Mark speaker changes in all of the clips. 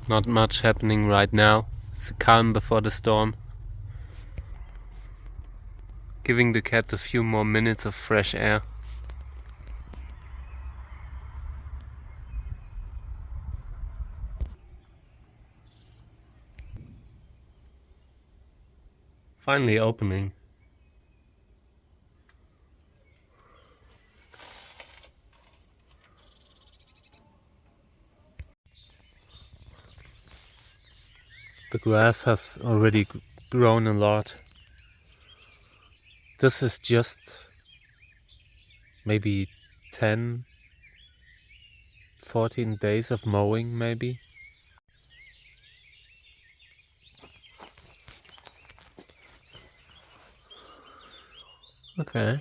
Speaker 1: Not much happening right now. It's the calm before the storm. Giving the cat a few more minutes of fresh air. Finally opening. The grass has already grown a lot. This is just maybe 10, 14 days of mowing maybe. Okay.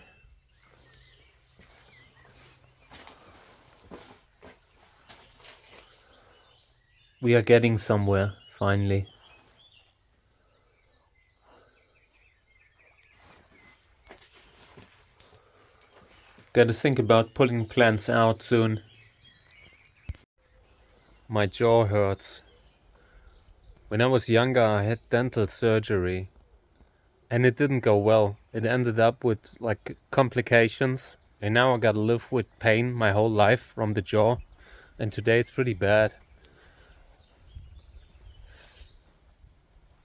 Speaker 1: We are getting somewhere, finally. Gotta think about pulling plants out soon. My jaw hurts. When I was younger, I had dental surgery. And it didn't go well. It ended up with like complications. And now I gotta live with pain my whole life from the jaw. And today it's pretty bad.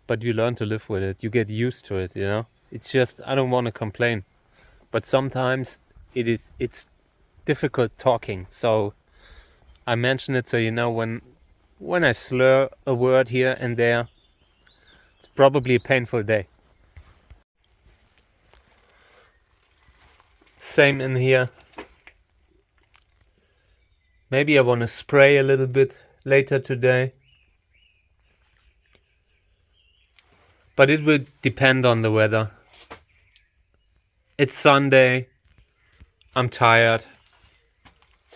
Speaker 1: But you learn to live with it. You get used to it, you know? It's just, I don't want to complain. But sometimes it's difficult talking. So I mention it so you know when I slur a word here and there, it's probably a painful day. Same in here. Maybe I want to spray a little bit later today. But it will depend on the weather. It's Sunday. I'm tired.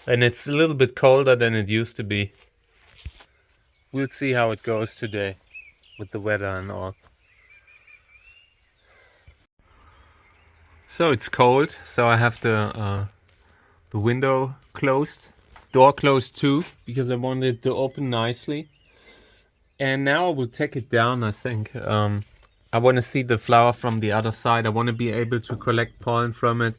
Speaker 1: And it's a little bit colder than it used to be. We'll see how it goes today with the weather and all. So it's cold, so I have the window closed, door closed too, because I wanted it to open nicely. And now I will take it down, I think. I want to see the flower from the other side. I want to be able to collect pollen from it.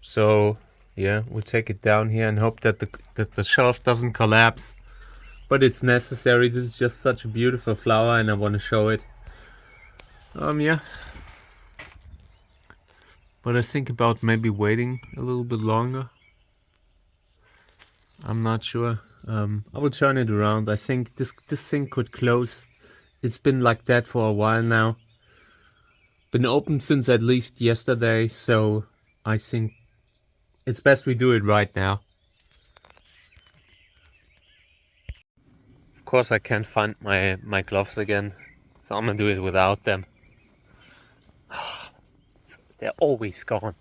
Speaker 1: So yeah, we'll take it down here and hope that the shelf doesn't collapse. But it's necessary. This is just such a beautiful flower and I want to show it. Yeah. But I think about maybe waiting a little bit longer. I'm not sure. I will turn it around. I think this thing could close. It's been like that for a while now. Been open since at least yesterday, so I think it's best we do it right now. Of course I can't find my gloves again, so I'm gonna do it without them. They're always gone.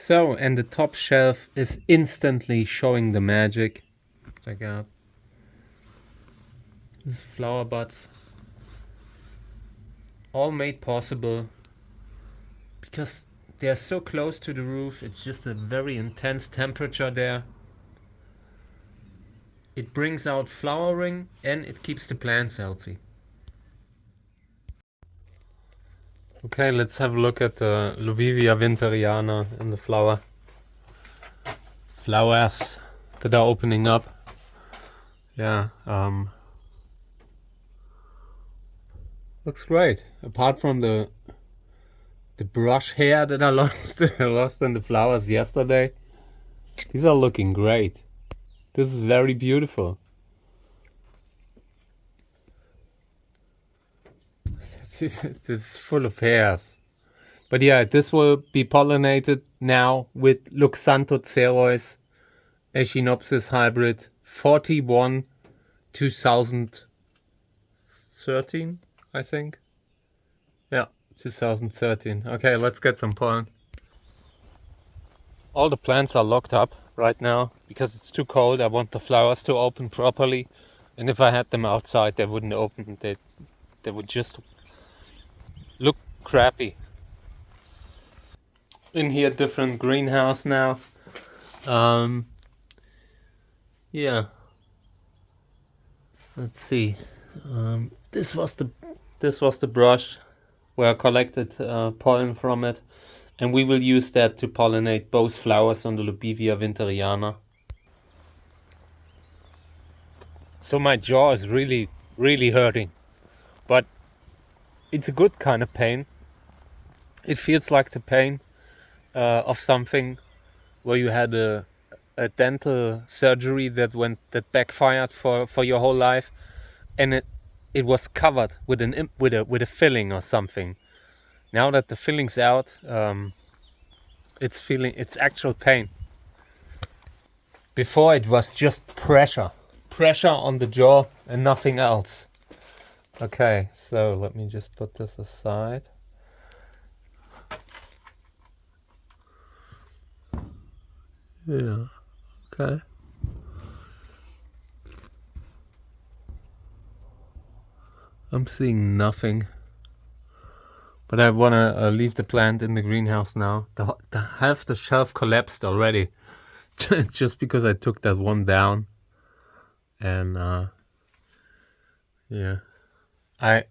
Speaker 1: So, and the top shelf is instantly showing the magic. Check out these flower buds. All made possible because they're so close to the roof. It's just a very intense temperature there. It brings out flowering and it keeps the plants healthy. Okay, let's have a look at the Lobivia winteriana and the flowers that are opening up. Yeah, looks great. Apart from the brush hair that I lost, in the flowers yesterday, these are looking great. This is very beautiful. This is full of hairs. But yeah, this will be pollinated now with Loxanthocereus Echinopsis hybrid 41 2013, I think. Yeah, 2013. Okay, let's get some pollen. All the plants are locked up right now because it's too cold. I want the flowers to open properly. And if I had them outside, they wouldn't open. They would just look crappy. In here, different greenhouse now. Yeah. Let's see. This was the brush where I collected pollen from it, and we will use that to pollinate both flowers on the Lobivia winteriana. So my jaw is really, really hurting, but it's a good kind of pain. It feels like the pain of something where you had a dental surgery that backfired for your whole life, and it was covered with a filling or something. Now that the filling's out, it's actual pain. Before it was just pressure on the jaw and nothing else. Okay, so let me just put this aside. Yeah, okay. I'm seeing nothing. But I want to leave the plant in the greenhouse now. Half the shelf collapsed already. Just because I took that one down. And yeah. I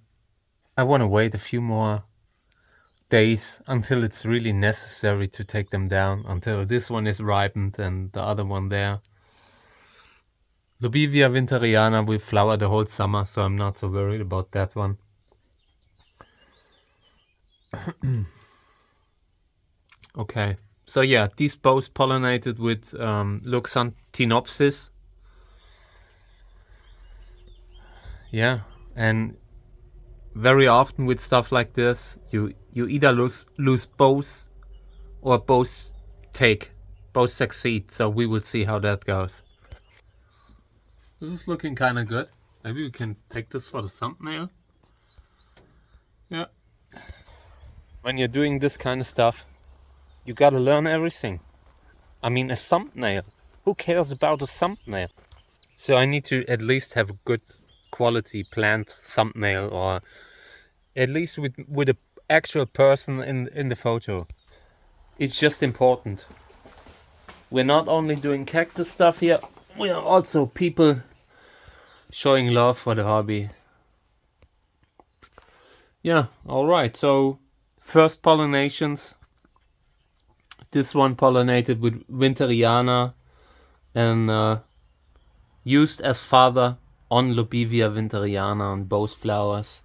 Speaker 1: want to wait a few more days until it's really necessary to take them down. Until this one is ripened and the other one there. Lobivia winteriana will flower the whole summer, so I'm not so worried about that one. Okay, so yeah, these both pollinated with Loxanthinopsis. Yeah, and very often with stuff like this, you either lose both or both succeed. So we will see how that goes. This is looking kind of good. Maybe we can take this for the thumbnail. Yeah. When you're doing this kind of stuff, you gotta learn everything. I mean, a thumbnail. Who cares about a thumbnail? So I need to at least have a good quality plant thumbnail, or at least with an actual person in the photo. It's just important. We're not only doing cactus stuff here, we are also people showing love for the hobby. Yeah, alright, so first pollinations. This one pollinated with winteriana and used as father on Lobivia winteriana on both flowers.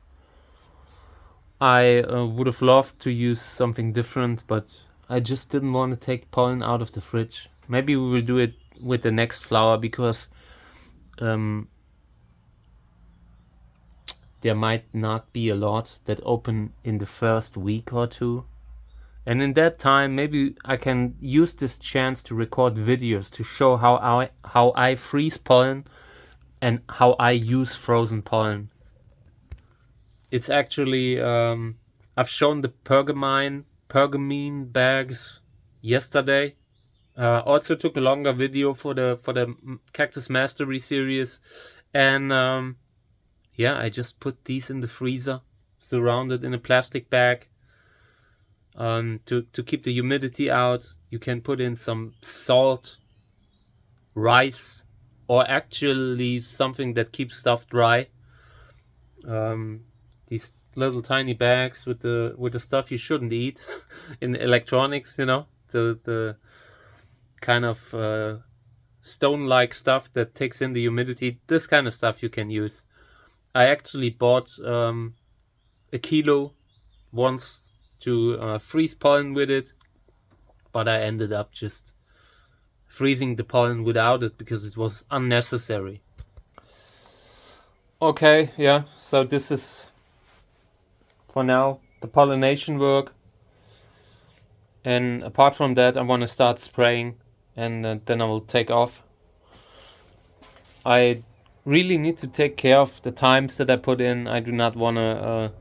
Speaker 1: I would have loved to use something different, but I just didn't want to take pollen out of the fridge. Maybe we will do it with the next flower, because there might not be a lot that open in the first week or two. And in that time, maybe I can use this chance to record videos to show how I freeze pollen and how I use frozen pollen. It's actually, I've shown the pergamene bags yesterday. Also took a longer video for the Cactus Mastery series, and yeah, I just put these in the freezer, surrounded in a plastic bag, to keep the humidity out. You can put in some salt, rice, or actually something that keeps stuff dry. These little tiny bags with the stuff you shouldn't eat in electronics, the kind of stone-like stuff that takes in the humidity. This kind of stuff you can use. I actually bought a kilo once to freeze pollen with it, but I ended up just freezing the pollen without it because it was unnecessary. Okay, yeah, so this is for now the pollination work, and apart from that I want to start spraying, and then I will take off. I really need to take care of the times that I put in. I do not want to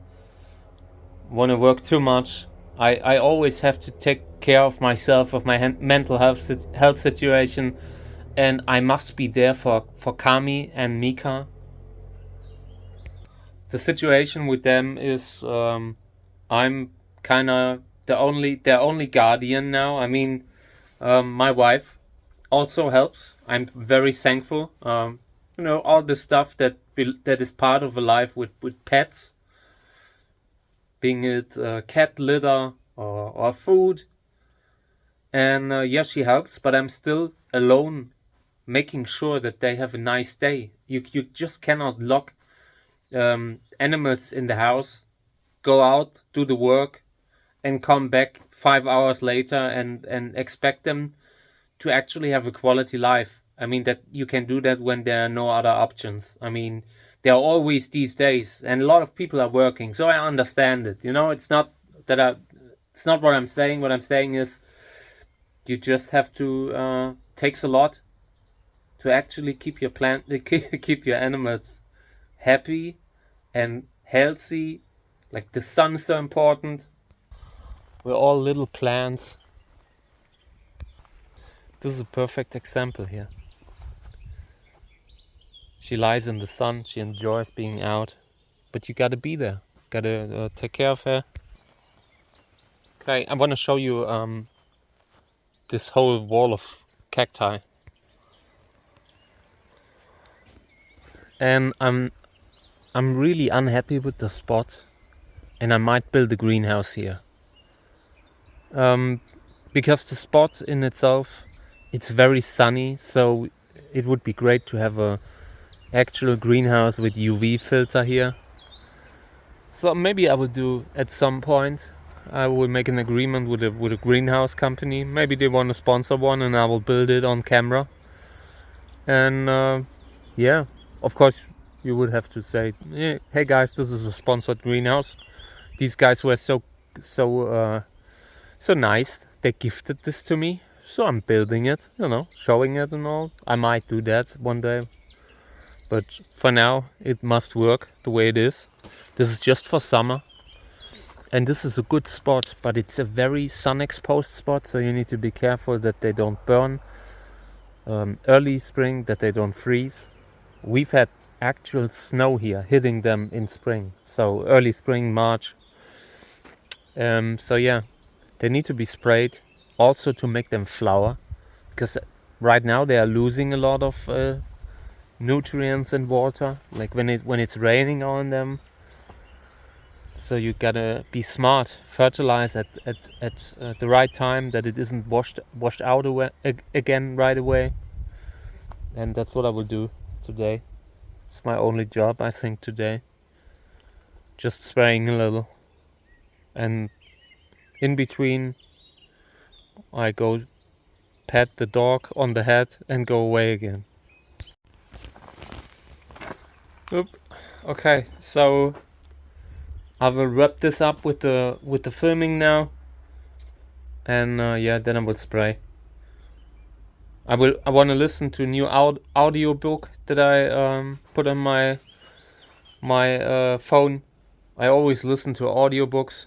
Speaker 1: work too much. I always have to take care of myself, of my mental health situation, and I must be there for Kami and Mika. The situation with them is I'm kind of their only guardian now. I mean, my wife also helps. I'm very thankful. All the stuff that is part of a life with pets, being it cat litter or food. And yeah, she helps, but I'm still alone, making sure that they have a nice day. You just cannot lock animals in the house, go out, do the work, and come back 5 hours later and expect them to actually have a quality life. I mean, that you can do that when there are no other options. I mean, there are always these days, and a lot of people are working, so I understand it. It's not it's not what I'm saying. What I'm saying is, you just have to takes a lot to actually keep your keep your animals happy and healthy. Like, the sun is so important. We're all little plants. This is a perfect example here. She lies in the sun. She enjoys being out, but you gotta be there. Gotta take care of her. Okay, I want to show you this whole wall of cacti, and I'm really unhappy with the spot, and I might build a greenhouse here. Because the spot in itself, it's very sunny, so it would be great to have a actual greenhouse with UV filter here. So maybe I will do at some point. I will make an agreement with a greenhouse company. Maybe they want to sponsor one, and I will build it on camera. And yeah, of course you would have to say, hey guys, this is a sponsored greenhouse. These guys were so nice. They gifted this to me, so I'm building it, showing it and all. I might do that one day, but for now it must work the way it is. This is just for summer, and this is a good spot, but it's a very sun exposed spot, so you need to be careful that they don't burn early spring, that they don't freeze. We've had actual snow here hitting them in spring, so early spring, March. So yeah, they need to be sprayed also to make them flower, because right now they are losing a lot of nutrients and water, like when it's raining on them. So you gotta be smart, fertilize at the right time, that it isn't washed out again right away. And that's what I will do today. It's my only job, I think, today. Just spraying a little, and in between I go pat the dog on the head and go away again. Oop. Okay, so I will wrap this up with the filming now, and yeah, then I will spray. I want to listen to a new audio book that I put on my phone. I always listen to audiobooks.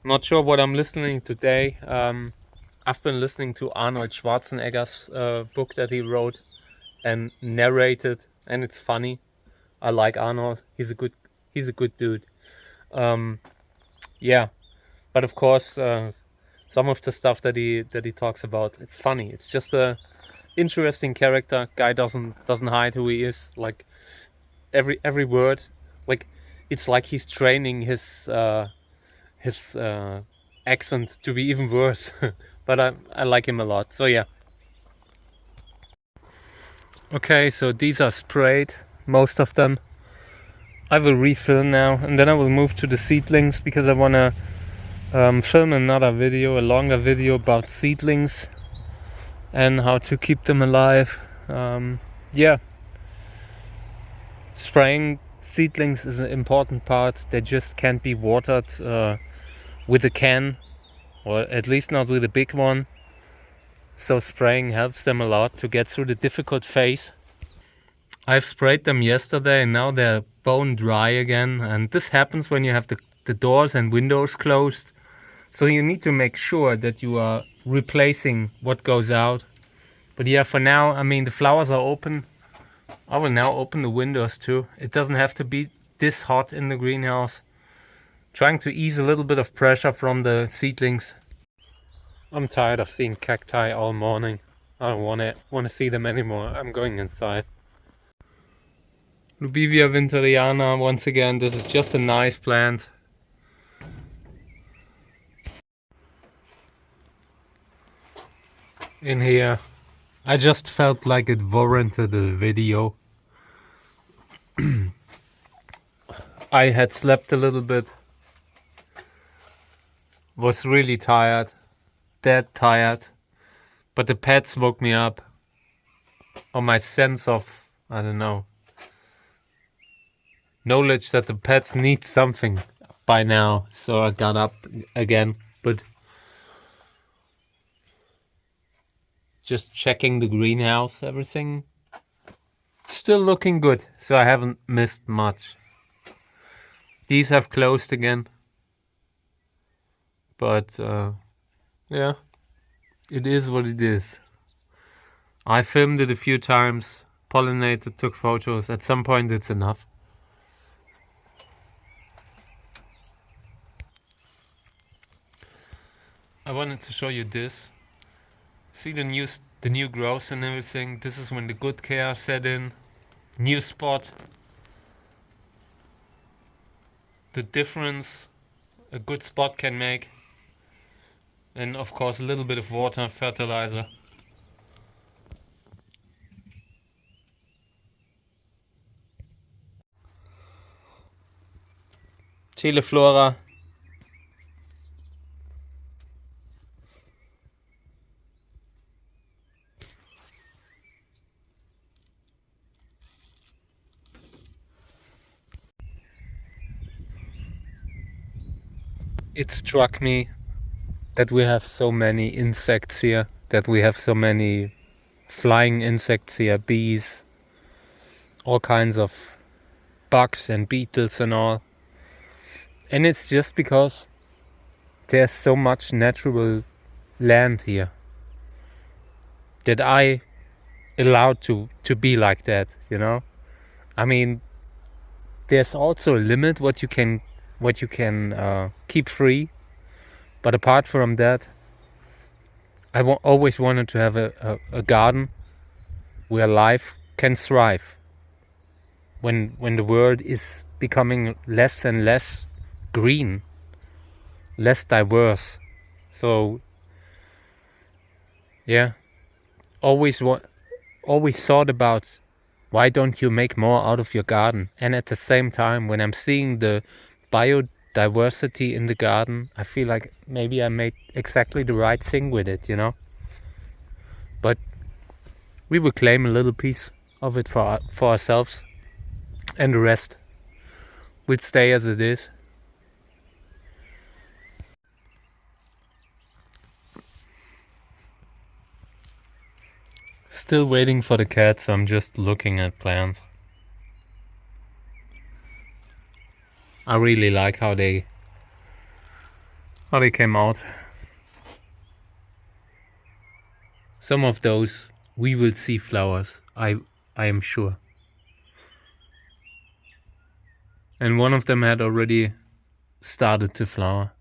Speaker 1: Not sure what I'm listening today. I've been listening to Arnold Schwarzenegger's book that he wrote and narrated, and it's funny. I like Arnold. He's a good dude. Yeah, but of course, some of the stuff that he talks about, it's funny. It's just a interesting character. Guy doesn't hide who he is. Like every word, like it's like he's training his accent to be even worse. But I like him a lot. So yeah. Okay, so these are sprayed, most of them. I will refill now, and then I will move to the seedlings because I want to film another video, a longer video about seedlings and how to keep them alive. Yeah, spraying seedlings is an important part. They just can't be watered with a can, or at least not with a big one. So spraying helps them a lot to get through the difficult phase. I've sprayed them yesterday and now they're bone dry again, and this happens when you have the doors and windows closed. So you need to make sure that you are replacing what goes out. But yeah, for now, I mean, the flowers are open. I will now open the windows too. It doesn't have to be this hot in the greenhouse. Trying to ease a little bit of pressure from the seedlings. I'm tired of seeing cacti all morning. I don't want to see them anymore. I'm going inside. Lobivia winteriana, once again, this is just a nice plant. In here, I just felt like it warranted a video. I had slept a little bit, was really tired, dead tired, but the pets woke me up on my sense of, I don't know, knowledge that the pets need something by now. So I got up again, but just checking the greenhouse, everything still looking good, so I haven't missed much. These have closed again, but yeah, it is what it is. I filmed it a few times, pollinated, took photos. At some point it's enough. I wanted to show you this. See the new growth and everything. This is when the good care set in. New spot. The difference a good spot can make. And of course a little bit of water, fertilizer. Teleflora. It struck me that we have so many insects here, that we have so many flying insects here, bees, all kinds of bugs and beetles and all. And it's just because there's so much natural land here that I allowed to be like that, you know? I mean, there's also a limit what you can keep free, but apart from that, I always wanted to have a garden where life can thrive. When the world is becoming less and less green, less diverse. So yeah, always thought about why don't you make more out of your garden? And at the same time, when I'm seeing the biodiversity in the garden, I feel like maybe I made exactly the right thing with it, you know? But we will claim a little piece of it for ourselves, and the rest will stay as it is. Still waiting for the cat, so I'm just looking at plants. I really like how they Oh, they came out. Some of those we will see flowers, I am sure. And one of them had already started to flower.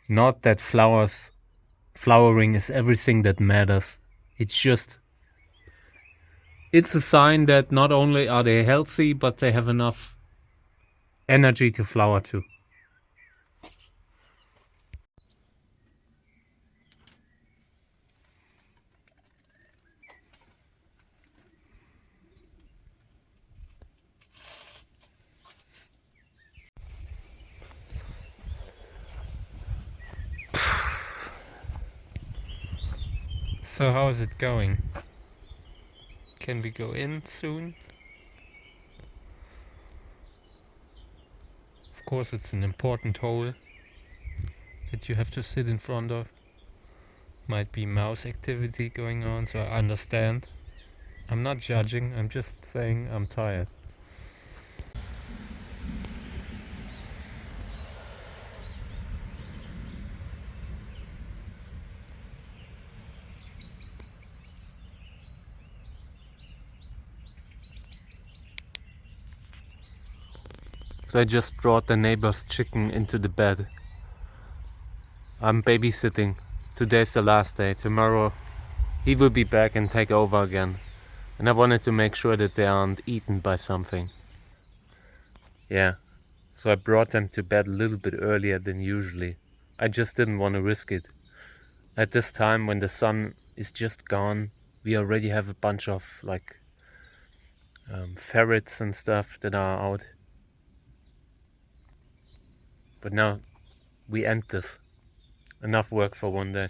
Speaker 1: Not that flowering is everything that matters. It's a sign that not only are they healthy, but they have enough energy to flower too. So how is it going? Can we go in soon? Of course it's an important hole that you have to sit in front of. Might be mouse activity going on, so I understand. I'm not judging, I'm just saying I'm tired. So I just brought the neighbor's chicken into the bed. I'm babysitting. Today's the last day. Tomorrow he will be back and take over again. And I wanted to make sure that they aren't eaten by something. Yeah. So I brought them to bed a little bit earlier than usually. I just didn't want to risk it. At this time when the sun is just gone, we already have a bunch of ferrets and stuff that are out. But now we end this. Enough work for one day.